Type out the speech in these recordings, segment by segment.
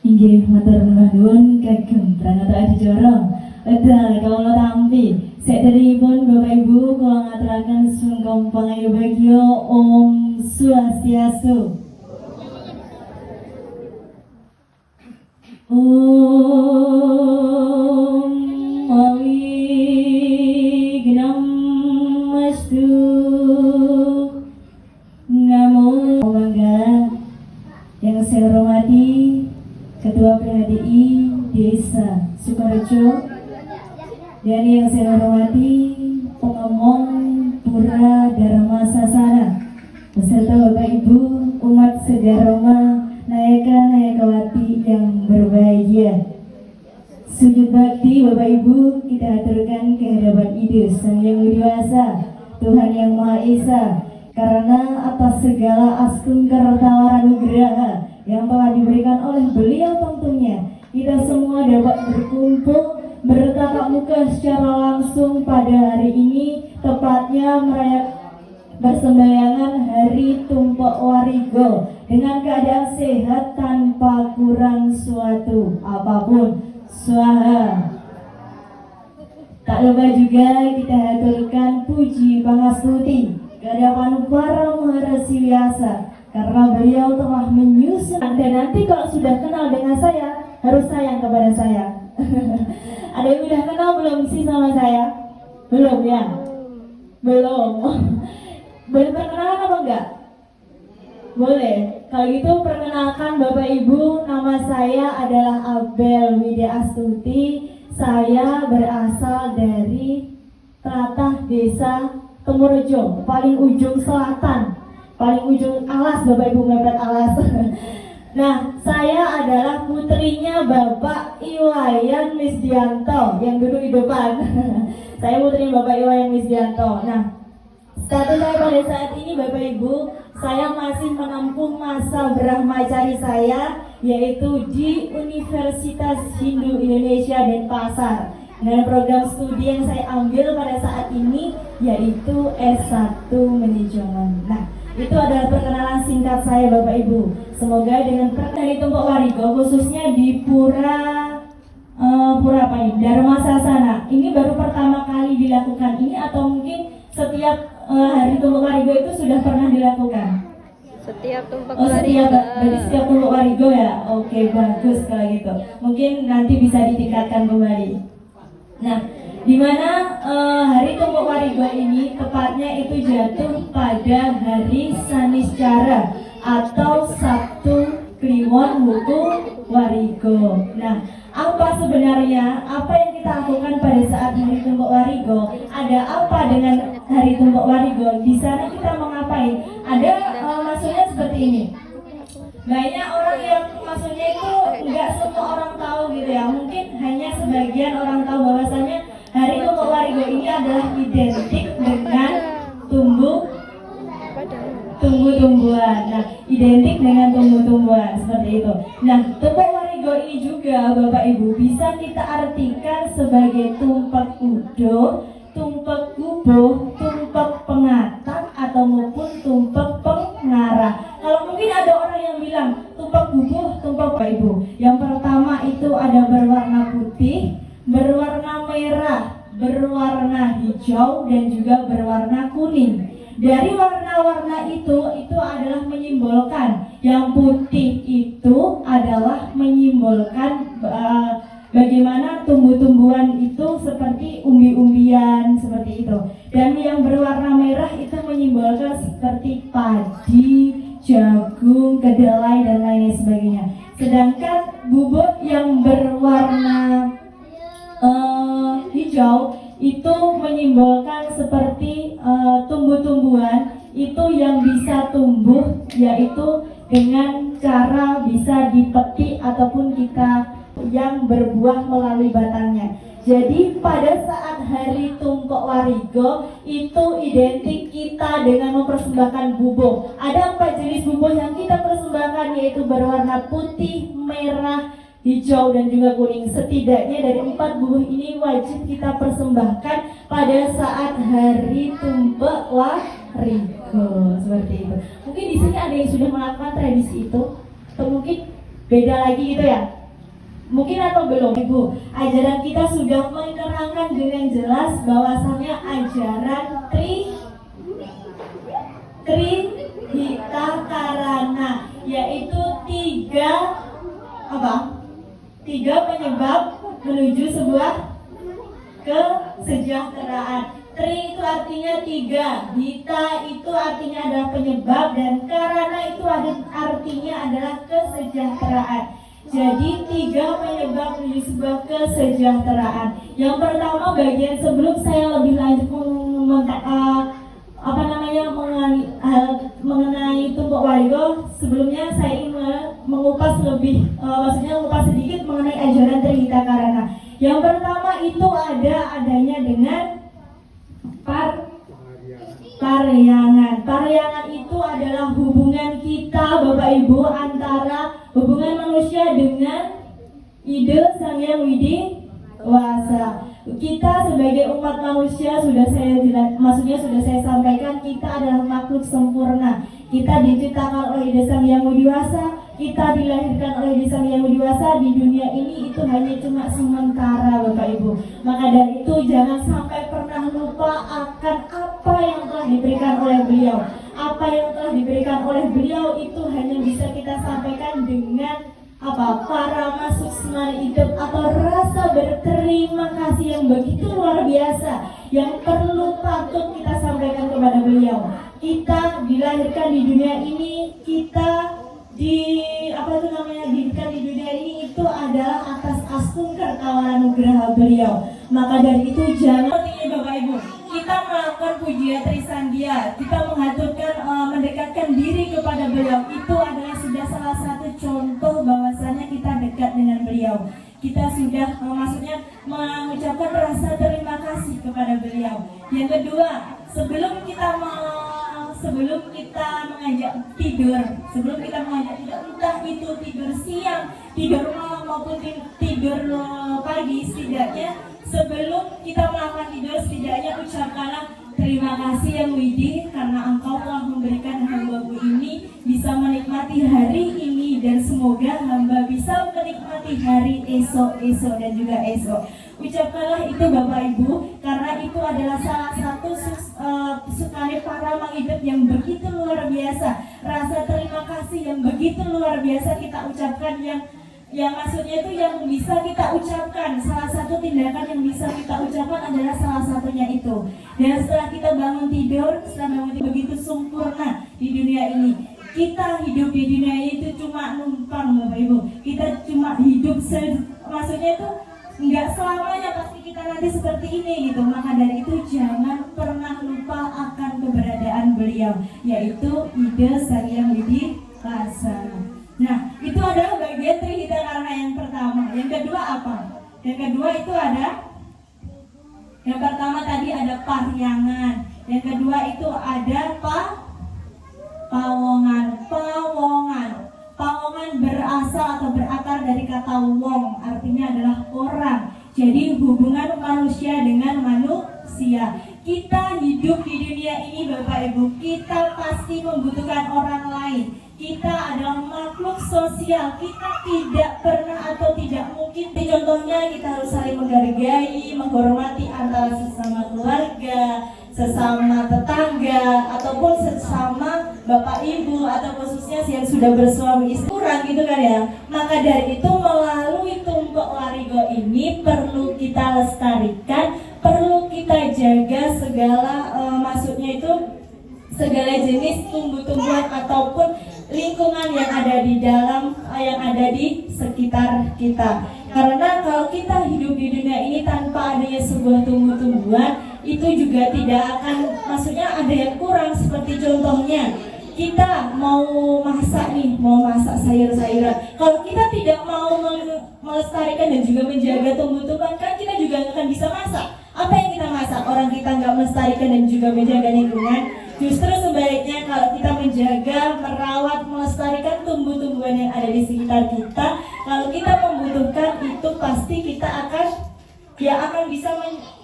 Inggih matur nuwun kagem pranata adicara wedal kawula tampi saderengipun Bapak Ibu kula ngaturaken sungkem pangayobagya Om Swastiastu. Om Awignamestu. Namo Manggala. Yang saya hormati Ketua PHDI Desa Sukorejo dan yang saya hormati Pengemong Pura Dharma Sasana beserta Bapak Ibu umat segaroma Nayaka-Nayakawati yang berbahagia. Sujud bakti Bapak Ibu kita aturkan kehadiran Ide Sang Yang Widiwasa Tuhan Yang Maha Esa, karena atas segala askungker tawar anugerah yang telah diberikan oleh beliau tentunya kita semua dapat berkumpul bertatap muka secara langsung pada hari ini, tepatnya merayakan persembahyangan Hari Tumpek Warigo dengan keadaan sehat tanpa kurang suatu apapun. Swaha. Tak lupa juga kita haturkan puji pangastuti kehadapan para maharasi biasa karena beliau telah menyusun, dan nanti kalau sudah kenal dengan saya harus sayang kepada saya. Ada yang sudah kenal belum sih sama saya? Belum ya? Belum. Boleh perkenalan apa enggak? Boleh. Kalau gitu perkenalkan Bapak Ibu, nama saya adalah Abel Widya Astuti. Saya berasal dari Tlatah Desa Temurejo, paling ujung selatan, paling ujung alas, Bapak Ibu mepet alas. Nah, saya adalah putrinya Bapak Iwayan Misdianto yang duduk di depan. Saya putrinya Bapak Iwayan Misdianto. Nah, status saya pada saat ini Bapak Ibu, saya masih menempuh masa brahmacari saya, yaitu di Universitas Hindu Indonesia Denpasar. Dan program studi yang saya ambil pada saat ini yaitu S1 Manajemen. Nah, itu adalah perkenalan singkat saya Bapak Ibu. Semoga dengan Hari Tumpek Warigo khususnya di Pura apa ini? Dharma Sasana. Ini baru pertama kali dilakukan ini atau mungkin setiap Hari Tumpek Warigo itu sudah pernah dilakukan? Setiap Tumpek Warigo. Berarti setiap Tumpek Warigo ya? Oke, bagus kalau gitu. Mungkin nanti bisa ditingkatkan kembali. Nah, di mana Hari Tumpek Warigo ini tepatnya itu jatuh pada hari Saniscara atau Sabtu Kliwon Wuku Warigo. Nah, apa sebenarnya apa yang kita lakukan pada saat Hari Tumpek Warigo? Ada apa dengan Hari Tumpek Warigo? Di sana kita mengapain? Ada maksudnya seperti ini. Banyak orang yang maksudnya itu nggak semua orang tahu gitu ya. Mungkin hanya sebagian orang tahu bahwasanya Hari Tumpek Warigo ini adalah identik dengan tumbuh-tumbuhan. Nah, identik dengan tumbuh-tumbuhan seperti itu. Nah, Tumpek Warigo ini juga Bapak Ibu bisa kita artikan sebagai tumpek udo, tumpek gubuh, tumpek pengatang atau maupun tumpek pengarah. Kalau mungkin ada orang yang bilang tumpek gubuh, tumpek Bapak Ibu. Yang pertama itu ada berwarna putih, berwarna merah, berwarna hijau dan juga berwarna kuning. Dari warna-warna itu adalah menyimbolkan, yang putih itu adalah menyimbolkan bagaimana tumbuh-tumbuhan itu seperti umbi-umbian seperti itu. Dan yang berwarna merah itu menyimbolkan seperti padi, jagung, kedelai dan lain sebagainya. Sedangkan bubuk yang berwarna hijau itu menyimbolkan seperti tumbuh-tumbuhan itu yang bisa tumbuh, yaitu dengan cara bisa dipetik ataupun kita yang berbuah melalui batangnya. Jadi pada saat Hari Tumpek Warigo itu identik kita dengan mempersembahkan bubuk. Ada 4 jenis bubuk yang kita persembahkan, yaitu berwarna putih, merah, hijau dan juga kuning. Setidaknya dari 4 buah ini wajib kita persembahkan pada saat Hari Tumpek Warigo seperti itu. Mungkin di sini ada yang sudah melakukan tradisi itu, atau mungkin beda lagi gitu ya. Mungkin atau belum Ibu, ajaran kita sudah menerangkan dengan jelas bahwasannya ajaran Trihita Karana, yaitu tiga penyebab menuju sebuah kesejahteraan. Tri itu artinya tiga, hita itu artinya adalah penyebab, dan karana itu artinya adalah kesejahteraan. Jadi tiga penyebab menuju sebuah kesejahteraan. Yang pertama, bagian sebelum saya lebih lanjut mengenai tumpuk warigo, sebelumnya saya ingin mengupas sedikit mengenai ajaran Trihita Karana. Yang pertama itu adanya dengan Paryangan. Paryangan itu adalah hubungan kita Bapak Ibu antara hubungan manusia dengan ide Sang Hyang Widi Wasa. Kita sebagai umat manusia sudah saya sampaikan, kita adalah makhluk sempurna. Kita diciptakan oleh ide Sang Hyang Widi Wasa, kita dilahirkan oleh ide Sang Hyang Widi Wasa. Di dunia ini itu hanya cuma sementara Bapak Ibu. Maka dari itu jangan sampai pernah lupa akan apa yang telah diberikan oleh beliau. Apa yang telah diberikan oleh beliau itu hanya bisa kita sampaikan dengan para masuk semari hidup atau rasa berterima kasih yang begitu luar biasa yang perlu patut kita sampaikan kepada beliau. Kita dilahirkan di dunia ini, kita diberikan di dunia ini itu adalah atas asungker kawanugraha beliau. Maka dari itu jangan Bapak Ibu, kita melakukan pujian Trisandia, kita mendekatkan diri kepada beliau, itu adalah sudah salah satu contoh bahwasanya kita dekat dengan beliau. Kita sudah mengucapkan rasa terima kasih kepada beliau. Yang kedua, sebelum kita mengajak tidur, entah itu tidur siang, tidur malam maupun tidur pagi, setidaknya sebelum kita melakukan tidur, setidaknya ucapkanlah terima kasih Yang Widi, karena Engkau telah memberikan hamba-Mu ini bisa menikmati hari ini, dan semoga hamba bisa menikmati hari esok dan juga esok. Ucapkanlah itu Bapak Ibu, karena itu adalah salah satu sukani para menghidup yang begitu luar biasa. Rasa terima kasih yang begitu luar biasa kita ucapkan, yang maksudnya itu yang bisa kita ucapkan. Salah satu tindakan yang bisa kita ucapkan adalah salah satunya itu. Dan setelah kita bangun tidur, begitu sempurna di dunia ini. Kita hidup di dunia ini itu cuma numpang Bapak Ibu. Kita cuma hidup maksudnya itu enggak selamanya pasti kita nanti seperti ini gitu. Maka dari itu jangan pernah lupa akan keberadaan beliau, yaitu ide Sang Hyang Widi Wasa. Nah, itu adalah bagian Trihita Karana yang pertama. Yang kedua apa? Yang kedua itu yang pertama tadi ada Paryangan. Yang kedua itu ada Pawongan. Pawongan berasal atau berakar dari kata wong, artinya adalah orang. Jadi hubungan manusia dengan manusia. Kita hidup di dunia ini Bapak Ibu, kita pasti membutuhkan orang lain. Kita adalah makhluk sosial, kita tidak pernah atau tidak mungkin. Contohnya kita harus saling menghargai, menghormati antara sesama keluarga, sesama tetangga, ataupun sesama bapak ibu, atau khususnya yang sudah bersuami istri, kurang gitu kan ya. Maka dari itu melalui tumpuk warigo ini perlu kita lestarikan, perlu kita jaga maksudnya itu segala jenis tumbuh-tumbuhan ataupun lingkungan yang ada di sekitar kita. Karena kalau kita hidup di dunia ini tanpa adanya sebuah tumbuh-tumbuhan, itu juga tidak akan, maksudnya ada yang kurang. Seperti contohnya kita mau masak sayur-sayuran, kalau kita tidak mau melestarikan dan juga menjaga tumbuh-tumbuhan, kan kita juga nggak akan bisa masak. Apa yang kita masak? Orang kita nggak melestarikan dan juga menjaga lingkungan. Justru sebaliknya, kalau kita menjaga, merawat, melestarikan tumbuh-tumbuhan yang ada di sekitar kita, kalau kita membutuhkan itu pasti kita akan bisa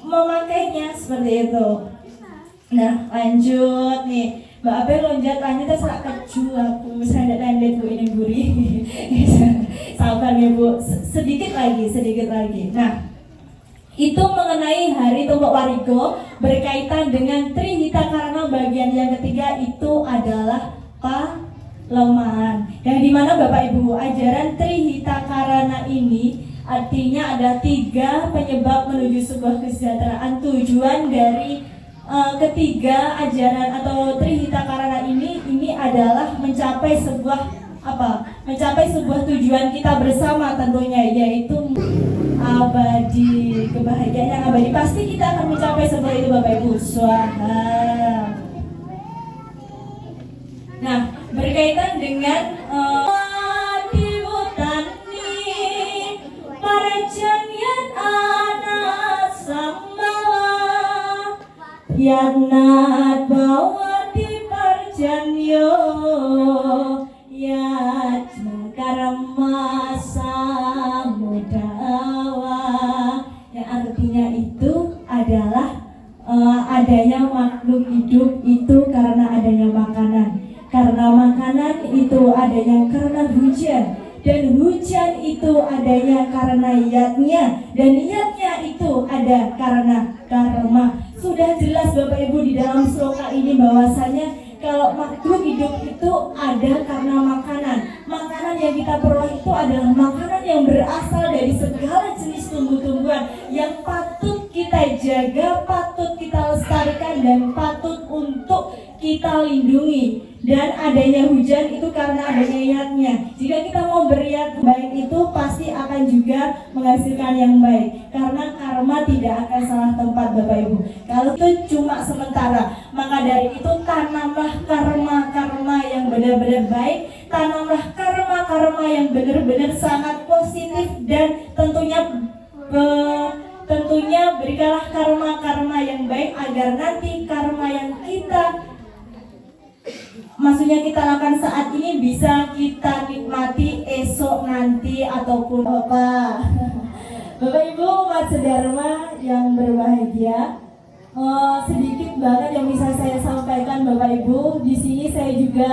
memakainya seperti itu. Nah, lanjut nih, Mbak Abe lonjat lanjut saya keju aku, saya tidak Bu ini gurih. Sabar ya Bu, sedikit sedikit lagi. Nah, itu mengenai Hari Tumpuk Warigo berkaitan dengan Trihita Karana bagian yang ketiga, itu adalah pelemahan. Yang dimana Bapak Ibu, ajaran Trihita Karana ini artinya ada 3 penyebab menuju sebuah kesejahteraan. Tujuan dari ketiga ajaran atau Trihita Karana ini adalah mencapai sebuah mencapai sebuah tujuan kita bersama tentunya, yaitu abadi, kebahagiaan yang abadi. Pasti kita akan mencapai sebuah itu Bapak Ibu. Swaha. Nah, berkaitan dengan Yanat bawati parjanyo ya karma samudawa, yang artinya itu adalah adanya makhluk hidup itu karena adanya makanan, karena makanan itu adanya karena hujan, dan hujan itu adanya karena niatnya, dan niatnya itu ada karena karma. Sudah jelas Bapak Ibu di dalam sloka ini bahwasanya kalau makhluk hidup itu ada karena makanan. Makanan yang kita peroleh itu adalah makanan yang berasal dari segala jenis tumbuh-tumbuhan yang patut kita jaga, patut kita lestarikan, dan patut untuk kita lindungi. Dan adanya hujan itu karena adanya niatnya. Jika kita mau beriat baik itu pasti akan juga menghasilkan yang baik, karena karma tidak akan salah tempat Bapak Ibu. Kalau itu cuma sementara, maka dari itu tanamlah karma-karma yang benar-benar baik, tanamlah karma-karma yang benar-benar sangat positif, dan tentunya berikanlah karma-karma yang baik agar nanti karma yang maksudnya kita lakukan saat ini bisa kita nikmati esok nanti ataupun apa. Bapak Ibu umat sedharma yang berbahagia, sedikit banget yang bisa saya sampaikan Bapak Ibu. Di sini saya juga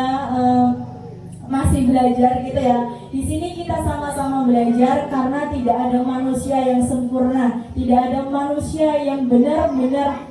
masih belajar gitu ya. Di sini kita sama-sama belajar karena tidak ada manusia yang sempurna, tidak ada manusia yang benar-benar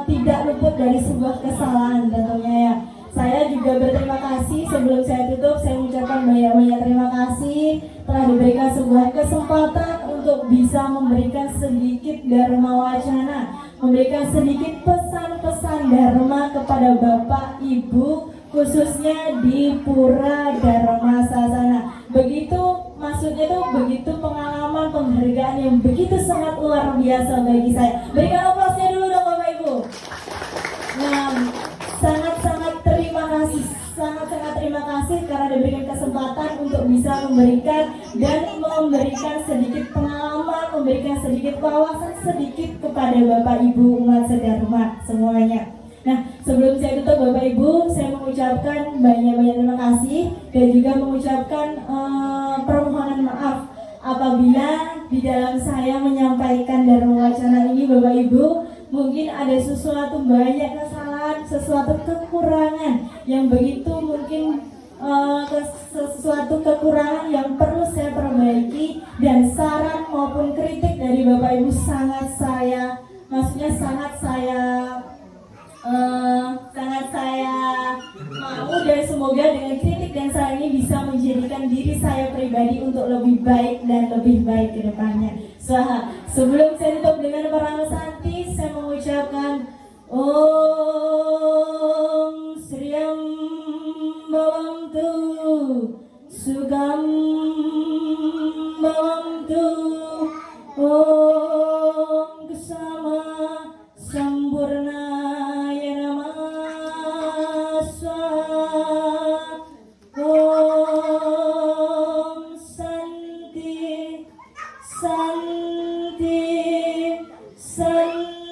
tidak luput dari sebuah kesalahan tentunya ya. Saya juga berterima kasih, sebelum saya tutup saya mengucapkan banyak-banyak terima kasih telah diberikan sebuah kesempatan untuk bisa memberikan sedikit dharma wacana, memberikan sedikit pesan-pesan dharma kepada Bapak Ibu, khususnya di Pura Dharma Sasana. Begitu maksudnya tuh begitu pengalaman penghargaan yang begitu sangat luar biasa bagi saya. Berikan aplausnya dulu dong Bapak Ibu. Nah, sangat-sangat terima kasih karena diberikan kesempatan untuk bisa memberikan sedikit pengalaman, memberikan sedikit wawasan sedikit kepada Bapak Ibu umat sedharma semuanya. Nah, sebelum saya tutup Bapak Ibu, saya mengucapkan banyak-banyak terima kasih dan juga mengucapkan permohonan maaf apabila di dalam saya menyampaikan dharma wacana ini Bapak Ibu mungkin ada sesuatu banyak kesalahan, sesuatu kekurangan yang begitu mungkin sesuatu kekurangan yang perlu saya perbaiki, dan saran maupun kritik dari Bapak Ibu sangat saya mau, dan semoga dengan kritik dan saran ini bisa menjadikan diri saya pribadi untuk lebih baik dan lebih baik ke depannya. Sebelum saya tutup dengan para santi, saya mengucapkan Om Sriam Bhavantu Sugam Bhavantu Om Kesama Sampurnaya Namah Swaha. Om Santi Santi Santi.